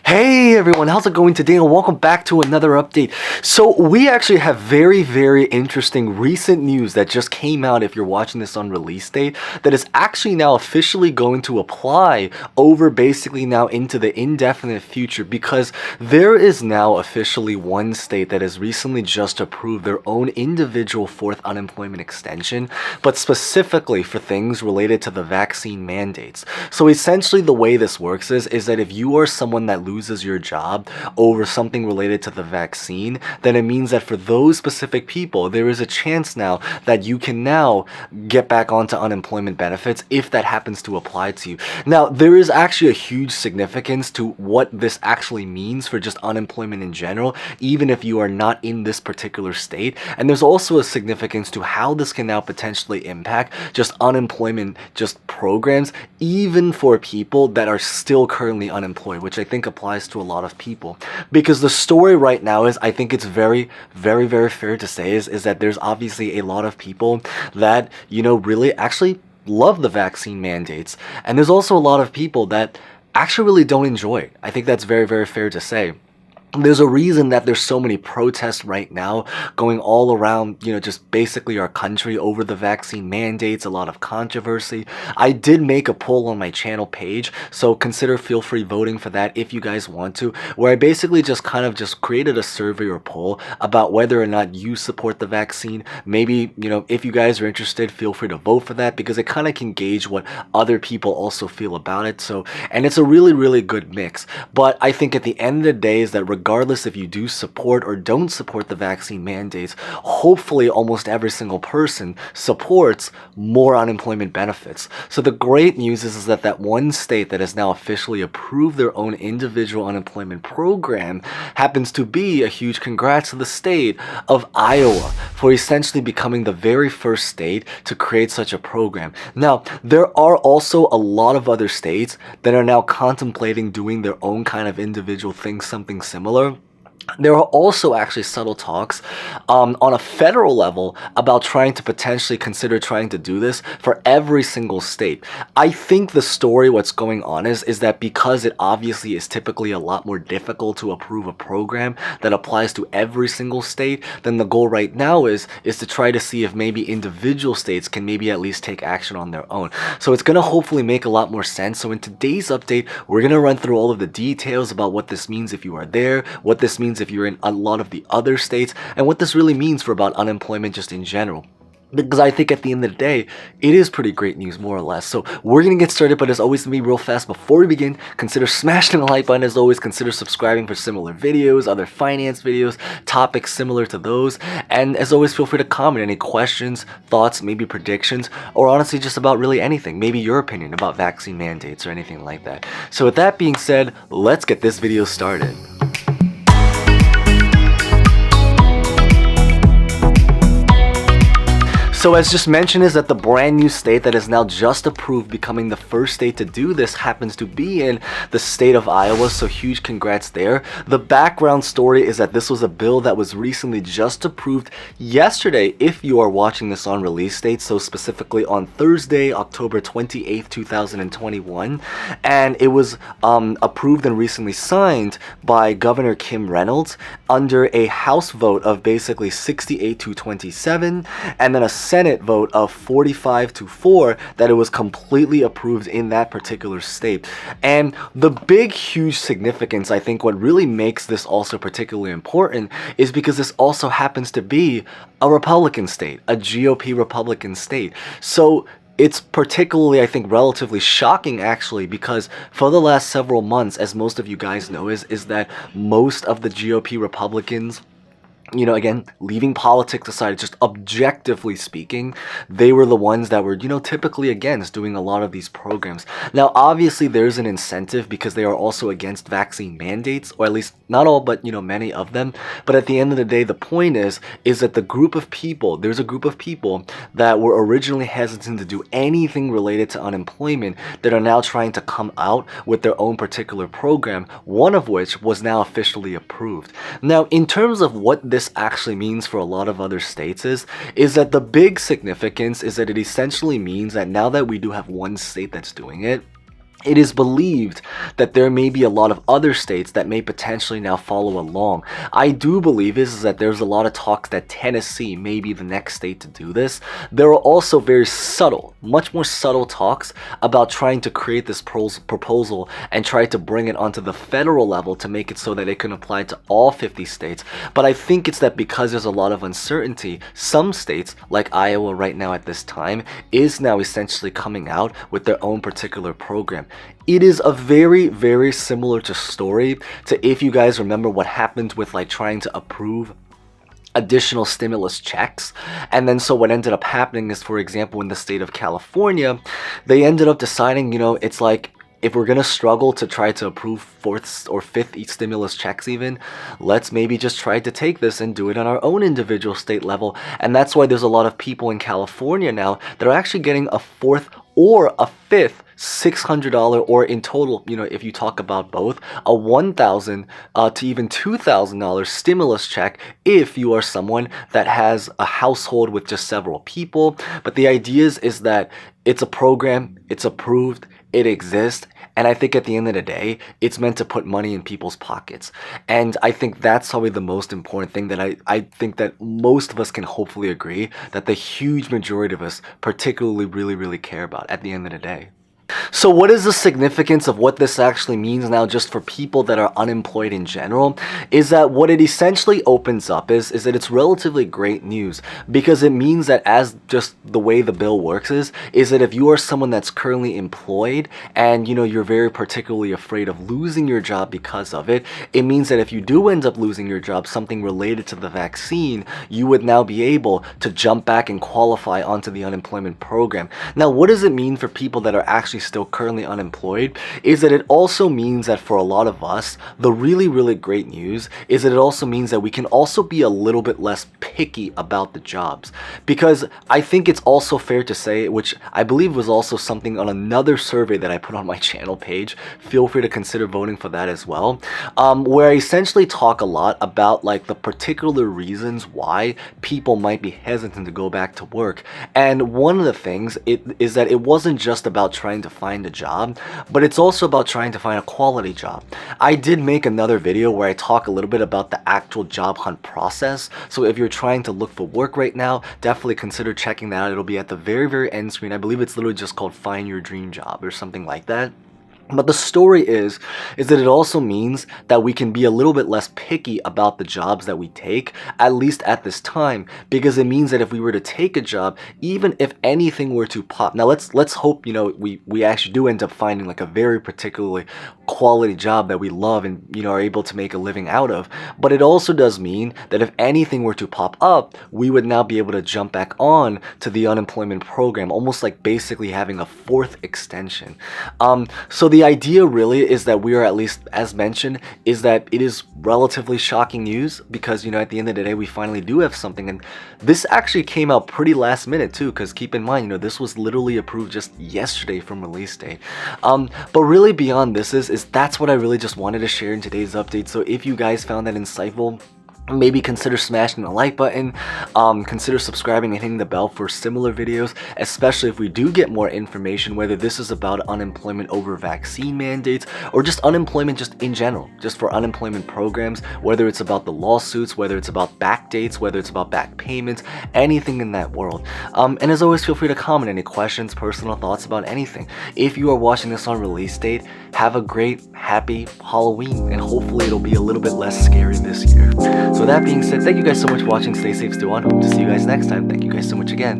Hey everyone, how's it going today and welcome back to another update. So we actually have very interesting recent news that just came out if you're watching this on release date that is actually now officially going to apply over basically now into the indefinite future because there is now officially one state that has recently just approved their own individual fourth unemployment extension, but specifically for things related to the vaccine mandates. So essentially the way this works is that if you are someone that loses your job over something related to the vaccine, then it means that for those specific people, there is a chance now that you can now get back onto unemployment benefits if that happens to apply to you. Now, there is actually a huge significance to what this actually means for just unemployment in general, even if you are not in this particular state. And there's also a significance to how this can now potentially impact just unemployment, just programs, even for people that are still currently unemployed, which I think applies to a lot of people. Because the story right now is, I think it's very fair to say is that there's obviously a lot of people that, really actually love the vaccine mandates. And there's also a lot of people that actually really don't enjoy it. I think that's very fair to say. There's a reason that there's so many protests right now going all around, just basically our country over the vaccine mandates, a lot of controversy. I did make a poll on my channel page, so feel free voting for that if you guys want to, where I basically just created a survey or poll about whether or not you support the vaccine. Maybe, if you guys are interested, feel free to vote for that because it kind of can gauge what other people also feel about it. So, and it's a really good mix. But I think at the end of the day is that regardless if you do support or don't support the vaccine mandates, hopefully almost every single person supports more unemployment benefits. So the great news is that that one state that has now officially approved their own individual unemployment program happens to be a huge congrats to the state of Iowa for essentially becoming the very first state to create such a program. Now, there are also a lot of other states that are now contemplating doing their own kind of individual thing, something similar. There are also actually subtle talks on a federal level about trying to potentially consider trying to do this for every single state. I think the story, what's going on is that because it obviously is typically a lot more difficult to approve a program that applies to every single state, then the goal right now is to try to see if maybe individual states can maybe at least take action on their own. So it's going to hopefully make a lot more sense. So in today's update, we're going to run through all of the details about what this means if you are there, what this means if you're in a lot of the other states, and what this really means for about unemployment just in general. Because I think at the end of the day, it is pretty great news, more or less. So we're going to get started, but as always, to me real fast, before we begin, consider smashing the like button. As always, consider subscribing for similar videos, other finance videos, topics similar to those. And as always, feel free to comment any questions, thoughts, maybe predictions, or honestly just about really anything. Maybe your opinion about vaccine mandates or anything like that. So with that being said, let's get this video started. So as just mentioned is that the brand new state that is now just approved becoming the first state to do this happens to be in the state of Iowa, so huge congrats there. The background story is that this was a bill that was recently just approved yesterday if you are watching this on release date, so specifically on Thursday, October 28th, 2021, and it was approved and recently signed by Governor Kim Reynolds under a House vote of basically 68 to 27 and then a Senate vote of 45-4 that it was completely approved in that particular state. And the big huge significance, I think what really makes this also particularly important is because this also happens to be a Republican state, a GOP Republican state. So it's particularly, I think, relatively shocking actually because for the last several months, as most of you guys know, is that most of the GOP Republicans, again, leaving politics aside, just objectively speaking, they were the ones that were, typically against doing a lot of these programs. Now, obviously, there's an incentive because they are also against vaccine mandates, or at least not all, but, many of them. But at the end of the day, the point is that there's a group of people that were originally hesitant to do anything related to unemployment that are now trying to come out with their own particular program, one of which was now officially approved. Now, in terms of what this actually means for a lot of other states is that the big significance is that it essentially means that now that we do have one state that's doing it, it is believed that there may be a lot of other states that may potentially now follow along. I do believe is that there's a lot of talks that Tennessee may be the next state to do this. There are also very subtle, much more subtle talks about trying to create this proposal and try to bring it onto the federal level to make it so that it can apply to all 50 states. But I think it's that because there's a lot of uncertainty, some states, like Iowa right now at this time, is now essentially coming out with their own particular program. It is a very, very similar to story to, if you guys remember, what happened with like trying to approve additional stimulus checks. And then so what ended up happening is, for example, in the state of California, they ended up deciding, it's like, if we're gonna struggle to try to approve fourth or fifth stimulus checks even, let's maybe just try to take this and do it on our own individual state level. And that's why there's a lot of people in California now that are actually getting a fourth or a fifth $600, or in total, if you talk about both, a $1,000 to even $2,000 stimulus check if you are someone that has a household with just several people. But the idea is that it's a program, it's approved, it exists, and I think at the end of the day, it's meant to put money in people's pockets. And I think that's probably the most important thing that I think that most of us can hopefully agree that the huge majority of us particularly really care about at the end of the day. So what is the significance of what this actually means now just for people that are unemployed in general? Is that what it essentially opens up is that it's relatively great news, because it means that, as just the way the bill works is that if you are someone that's currently employed and you're very particularly afraid of losing your job because of it, it means that if you do end up losing your job, something related to the vaccine, you would now be able to jump back and qualify onto the unemployment program. Now, what does it mean for people that are actually still currently unemployed? Is that it also means that for a lot of us, the really great news is that it also means that we can also be a little bit less picky about the jobs. Because I think it's also fair to say, which I believe was also something on another survey that I put on my channel page, feel free to consider voting for that as well, where I essentially talk a lot about like the particular reasons why people might be hesitant to go back to work. And one of the things is that it wasn't just about trying to find a job, but it's also about trying to find a quality job. I did make another video where I talk a little bit about the actual job hunt process. So if you're trying to look for work right now, definitely consider checking that out. It'll be at the very end screen. I believe it's literally just called Find Your Dream Job or something like that. But the story is that it also means that we can be a little bit less picky about the jobs that we take, at least at this time, because it means that if we were to take a job, even if anything were to pop, now let's hope we actually do end up finding like a very particularly quality job that we love and are able to make a living out of. But it also does mean that if anything were to pop up, we would now be able to jump back on to the unemployment program, almost like basically having a fourth extension. So the idea really is that we are, at least as mentioned, is that it is relatively shocking news because at the end of the day we finally do have something. And this actually came out pretty last minute too, because keep in mind this was literally approved just yesterday from release date. But really beyond this is that's what I really just wanted to share in today's update. So if you guys found that insightful, maybe consider smashing the like button, consider subscribing and hitting the bell for similar videos, especially if we do get more information, whether this is about unemployment over vaccine mandates or just unemployment just in general, just for unemployment programs, whether it's about the lawsuits, whether it's about back dates, whether it's about back payments, anything in that world. And as always, feel free to comment any questions, personal thoughts about anything. If you are watching this on release date, have a great, happy Halloween, and hopefully it'll be a little bit less scary this year. So that being said, thank you guys so much for watching. Stay safe, stay on. Hope to see you guys next time. Thank you guys so much again.